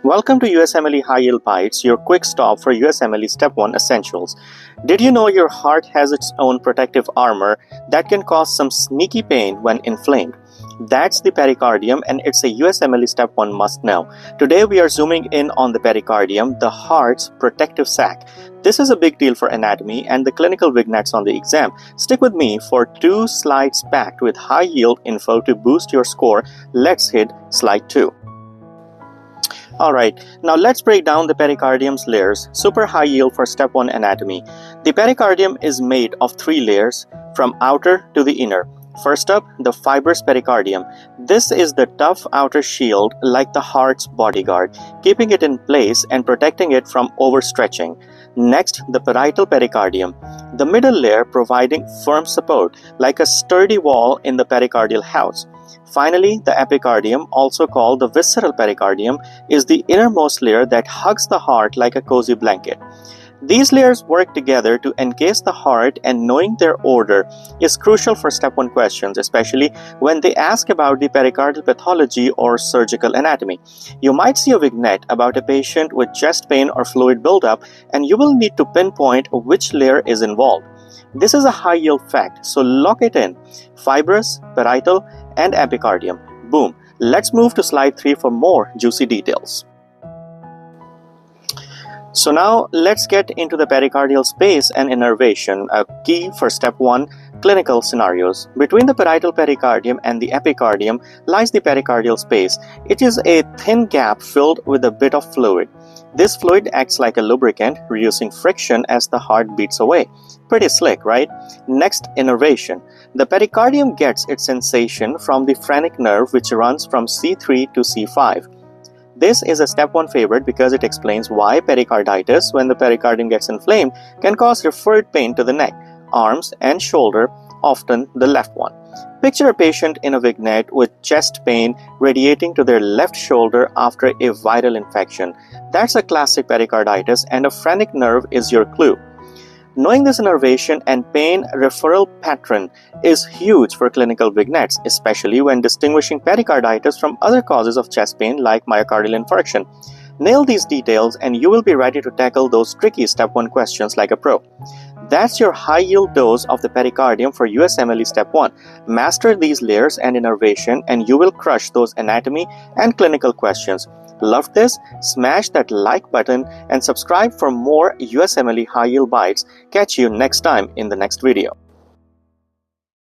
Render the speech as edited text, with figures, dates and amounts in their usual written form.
Welcome to USMLE High Yield Bites, your quick stop for USMLE Step 1 Essentials. Did you know your heart has its own protective armor that can cause some sneaky pain when inflamed? That's the pericardium, and it's a USMLE Step 1 must-know. Today we are zooming in on the pericardium, the heart's protective sac. This is a big deal for anatomy and the clinical vignettes on the exam. Stick with me for 2 slides packed with high-yield info to boost your score. Let's hit slide 2. Alright, now let's break down the pericardium's layers. Super high yield for step 1 anatomy. The pericardium is made of 3 layers from outer to the inner. First up, the fibrous pericardium. This is the tough outer shield like the heart's bodyguard, keeping it in place and protecting it from overstretching. Next, the parietal pericardium. The middle layer providing firm support like a sturdy wall in the pericardial house. Finally, the epicardium, also called the visceral pericardium, is the innermost layer that hugs the heart like a cozy blanket. These layers work together to encase the heart, and knowing their order is crucial for step 1 questions, especially when they ask about the pericardial pathology or surgical anatomy. You might see a vignette about a patient with chest pain or fluid buildup, and you will need to pinpoint which layer is involved. This is a high-yield fact, so lock it in. Fibrous, parietal, and epicardium. Boom. Let's move to slide 3 for more juicy details. So now let's get into the pericardial space and innervation, a key for step 1 clinical scenarios. Between the parietal pericardium and the epicardium lies the pericardial space. It is a thin gap filled with a bit of fluid. This fluid acts like a lubricant, reducing friction as the heart beats away. Pretty slick, right? Next, innervation. The pericardium gets its sensation from the phrenic nerve, which runs from C3 to C5. This is a step 1 favorite because it explains why pericarditis, when the pericardium gets inflamed, can cause referred pain to the neck, arms, and shoulder, often the left one. Picture a patient in a vignette with chest pain radiating to their left shoulder after a viral infection. That's a classic pericarditis, and a phrenic nerve is your clue. Knowing this innervation and pain referral pattern is huge for clinical vignettes, especially when distinguishing pericarditis from other causes of chest pain like myocardial infarction. Nail these details and you will be ready to tackle those tricky step 1 questions like a pro. That's your high-yield dose of the pericardium for USMLE Step 1. Master these layers and innervation and you will crush those anatomy and clinical questions. Love this? Smash that like button and subscribe for more USMLE High Yield Bites. Catch you next time in the next video.